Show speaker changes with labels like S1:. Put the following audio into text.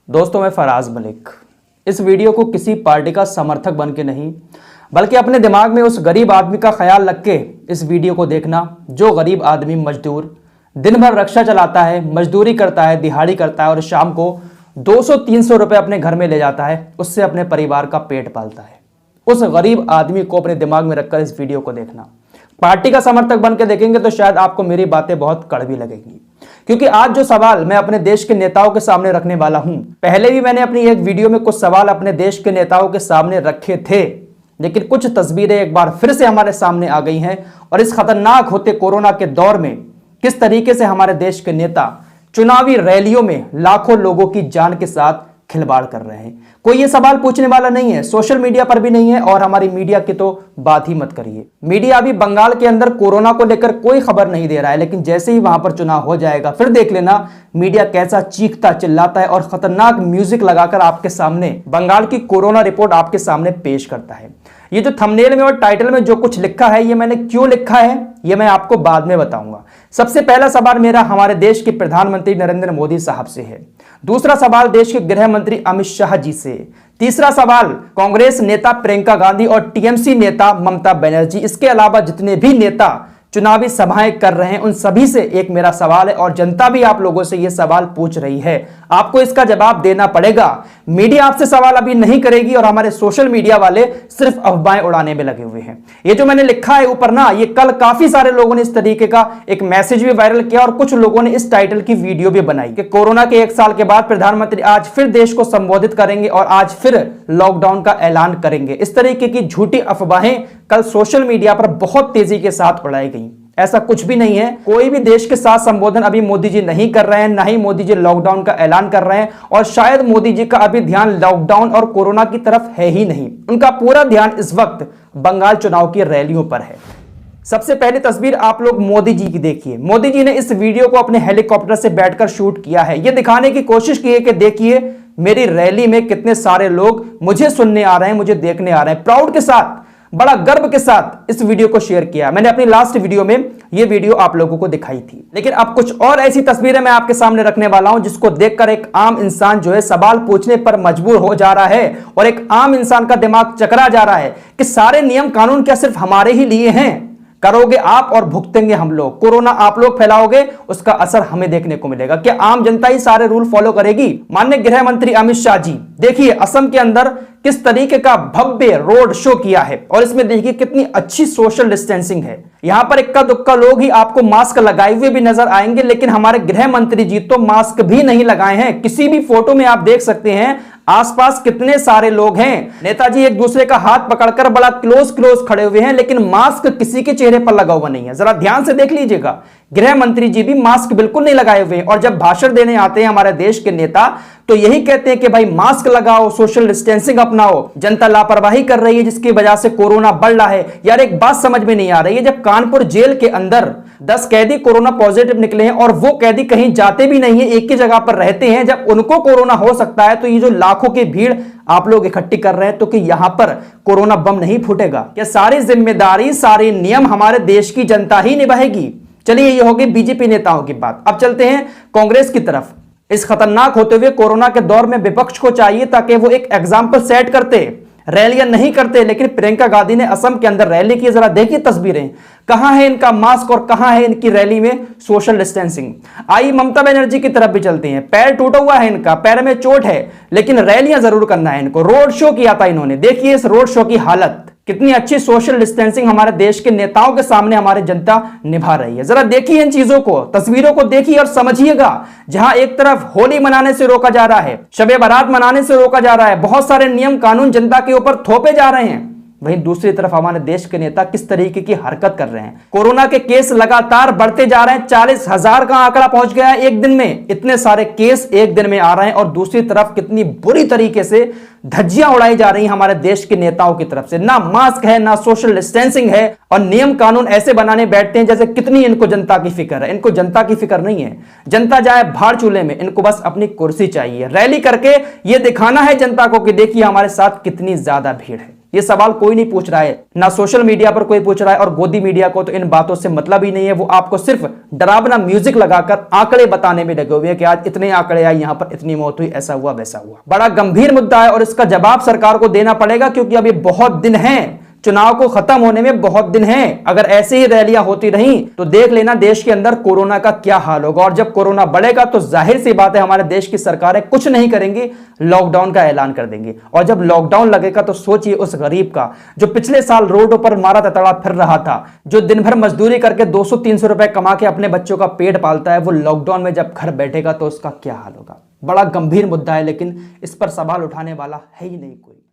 S1: दोस्तों, मैं फराज मलिक इस वीडियो को किसी पार्टी का समर्थक बन के नहीं बल्कि अपने दिमाग में उस गरीब आदमी का ख्याल रख के इस वीडियो को देखना जो गरीब आदमी मजदूर दिन भर रक्षा चलाता है, मजदूरी करता है, दिहाड़ी करता है और शाम को 200-300 रुपए अपने घर में ले जाता है, उससे अपने परिवार का पेट पालता है। उस गरीब आदमी को अपने दिमाग में रखकर इस वीडियो को देखना। पार्टी का समर्थक बन के देखेंगे तो शायद आपको मेरी बातें बहुत कड़वी लगेंगी, क्योंकि आज जो सवाल मैं अपने देश के नेताओं के सामने रखने वाला हूं, पहले भी मैंने अपनी एक वीडियो में कुछ सवाल अपने देश के नेताओं के सामने रखे थे, लेकिन कुछ तस्वीरें एक बार फिर से हमारे सामने आ गई हैं और इस खतरनाक होते कोरोना के दौर में किस तरीके से हमारे देश के नेता चुनावी रैलियों में लाखों लोगों की जान के साथ खिलवाड़ कर रहे हैं। कोई ये सवाल पूछने वाला नहीं है, सोशल मीडिया पर भी नहीं है और हमारी मीडिया की तो बात ही मत करिए। मीडिया अभी बंगाल के अंदर कोरोना को लेकर कोई खबर नहीं दे रहा है, लेकिन जैसे ही वहां पर चुनाव हो जाएगा फिर देख लेना मीडिया कैसा चीखता चिल्लाता है और खतरनाक म्यूजिक लगाकर आपके सामने बंगाल की कोरोना रिपोर्ट आपके सामने पेश करता है। ये जो थंबनेल में और टाइटल में जो कुछ लिखा है, ये मैंने क्यों लिखा है ये मैं आपको बाद में बताऊंगा। सबसे पहला सवाल मेरा हमारे देश के प्रधानमंत्री नरेंद्र मोदी साहब से है। दूसरा सवाल देश के गृह मंत्री अमित शाह जी से। तीसरा सवाल कांग्रेस नेता प्रियंका गांधी और टीएमसी नेता ममता बनर्जी, इसके अलावा जितने भी नेता चुनावी सभाएं कर रहे हैं उन सभी से एक मेरा सवाल है और जनता भी आप लोगों से यह सवाल पूछ रही है, आपको इसका जवाब देना पड़ेगा। मीडिया आपसे सवाल अभी नहीं करेगी और हमारे सोशल मीडिया वाले सिर्फ अफवाहें उड़ाने में लगे हुए हैं। ये जो मैंने लिखा है ऊपर ना, ये कल काफी सारे लोगों ने इस तरीके का एक मैसेज भी वायरल किया और कुछ लोगों ने इस टाइटल की वीडियो भी बनाई कि कोरोना के 1 साल के बाद प्रधानमंत्री आज फिर देश को संबोधित करेंगे और आज फिर लॉकडाउन का ऐलान करेंगे। इस तरीके की झूठी अफवाहें कल सोशल मीडिया पर बहुत तेजी के साथ उड़ाई गई। ऐसा कुछ भी नहीं है, कोई भी देश के साथ संबोधन अभी मोदी जी नहीं कर रहे हैं, ना ही मोदी जी लॉकडाउन का ऐलान कर रहे हैं और शायद मोदी जी का अभी ध्यान लॉकडाउन और कोरोना की तरफ है ही नहीं। उनका पूरा ध्यान इस वक्त बंगाल चुनाव की रैलियों पर है। सबसे पहली तस्वीर आप लोग मोदी जी की देखिए। मोदी जी ने इस वीडियो को अपने हेलीकॉप्टर से बैठकर शूट किया है। यह दिखाने की कोशिश की है कि देखिए मेरी रैली में कितने सारे लोग मुझे सुनने आ रहे हैं, मुझे देखने आ रहे हैं। प्राउड के साथ, बड़ा गर्व के साथ इस वीडियो को शेयर किया। मैंने अपनी लास्ट वीडियो में ये वीडियो आप लोगों को दिखाई थी, लेकिन अब कुछ और ऐसी तस्वीरें मैं आपके सामने रखने वाला हूं जिसको देखकर एक आम इंसान जो है सवाल पूछने पर मजबूर हो जा रहा है और एक आम इंसान का दिमाग चकरा जा रहा है कि सारे नियम कानून क्या सिर्फ हमारे ही लिए हैं? करोगे आप और भुगतेंगे हम लोग। कोरोना आप लोग फैलाओगे, उसका असर हमें देखने को मिलेगा। क्या आम जनता ही सारे रूल फॉलो करेगी? माननीय गृह मंत्री अमित शाह जी, देखिए असम के अंदर किस तरीके का भव्य रोड शो किया है और इसमें देखिए कितनी अच्छी सोशल डिस्टेंसिंग है। यहां पर इक्का दुक्का लोग ही आपको मास्क लगाए हुए भी नजर आएंगे, लेकिन हमारे गृह मंत्री जी तो मास्क भी नहीं लगाए हैं। किसी भी फोटो में आप देख सकते हैं आसपास कितने सारे लोग हैं। नेताजी एक दूसरे का हाथ पकड़कर बड़ा क्लोज खड़े हुए हैं, लेकिन मास्क किसी के चेहरे पर लगा हुआ नहीं है। जरा ध्यान से देख लीजिएगा, गृह मंत्री जी भी मास्क बिल्कुल नहीं लगाए हुए हैं और जब भाषण देने आते हैं हमारे देश के नेता तो यही कहते हैं कि भाई मास्क लगाओ, सोशल डिस्टेंसिंग अपनाओ। जनता लापरवाही कर रही है जिसकी वजह से कोरोना बढ़ रहा है। यार एक बात समझ में नहीं आ रही है, जब कानपुर जेल के अंदर 10 कैदी कोरोना पॉजिटिव निकले हैं और वो कैदी कहीं जाते भी नहीं है, एक ही जगह पर रहते हैं, जब उनको कोरोना हो सकता है तो ये जो लाखों की भीड़ आप लोग इकट्ठी कर रहे हैं तो कि यहां पर कोरोना बम नहीं फूटेगा? क्या सारी जिम्मेदारी, सारे नियम हमारे देश की जनता ही निभाएगी? चलिए ये होगी बीजेपी नेताओं की बात। अब चलते हैं कांग्रेस की तरफ। इस खतरनाक होते हुए कोरोना के दौर में विपक्ष को चाहिए ताकि वो एक एग्जाम्पल सेट करते, रैलियां नहीं करते, लेकिन प्रियंका गांधी ने असम के अंदर रैली की। जरा देखिए तस्वीरें, कहां है इनका मास्क और कहां है इनकी रैली में सोशल डिस्टेंसिंग। आई ममता बनर्जी की तरफ भी चलते हैं। पैर टूटा हुआ है इनका, पैर में चोट है, लेकिन रैलियां जरूर करना है इनको। रोड शो किया था इन्होंने, देखिए इस रोड शो की हालत। कितनी अच्छी सोशल डिस्टेंसिंग हमारे देश के नेताओं के सामने हमारी जनता निभा रही है। जरा देखिए इन चीजों को, तस्वीरों को देखिए और समझिएगा। जहां एक तरफ होली मनाने से रोका जा रहा है, शबे बारात मनाने से रोका जा रहा है, बहुत सारे नियम कानून जनता के ऊपर थोपे जा रहे हैं, वहीं दूसरी तरफ हमारे देश के नेता किस तरीके की हरकत कर रहे हैं। कोरोना के केस लगातार बढ़ते जा रहे हैं, 40,000 का आंकड़ा पहुंच गया है एक दिन में। इतने सारे केस एक दिन में आ रहे हैं और दूसरी तरफ कितनी बुरी तरीके से धज्जियां उड़ाई जा रही हैं हमारे देश के नेताओं की तरफ से। ना मास्क है, ना सोशल डिस्टेंसिंग है और नियम कानून ऐसे बनाने बैठते हैं जैसे कितनी इनको जनता की फिक्र है। इनको जनता की फिक्र नहीं है, जनता जाए भाड़ चूल्हे में, इनको बस अपनी कुर्सी चाहिए। रैली करके ये दिखाना है जनता को कि देखिए हमारे साथ कितनी ज्यादा भीड़ है। ये सवाल कोई नहीं पूछ रहा है, ना सोशल मीडिया पर कोई पूछ रहा है, और गोदी मीडिया को तो इन बातों से मतलब ही नहीं है। वो आपको सिर्फ डरावना म्यूजिक लगाकर आंकड़े बताने में लगे हुए हैं कि आज इतने आंकड़े आए, यहां पर इतनी मौत हुई, ऐसा हुआ वैसा हुआ। बड़ा गंभीर मुद्दा है और इसका जवाब सरकार को देना पड़ेगा, क्योंकि अभी बहुत दिन हैं, चुनाव को खत्म होने में बहुत दिन हैं। अगर ऐसे ही रैलियां होती रहीं तो देख लेना देश के अंदर कोरोना का क्या हाल होगा। और जब कोरोना बढ़ेगा तो जाहिर सी बात है हमारे देश की सरकारें कुछ नहीं करेंगी, लॉकडाउन का ऐलान कर देंगी। और जब लॉकडाउन लगेगा तो सोचिए उस गरीब का जो पिछले साल रोडों पर मारा ततड़ा फिर रहा था, जो दिन भर मजदूरी करके 200-300 रुपए कमा के अपने बच्चों का पेट पालता है, वो लॉकडाउन में जब घर बैठेगा तो उसका क्या हाल होगा। बड़ा गंभीर मुद्दा है, लेकिन इस पर सवाल उठाने वाला है ही नहीं कोई।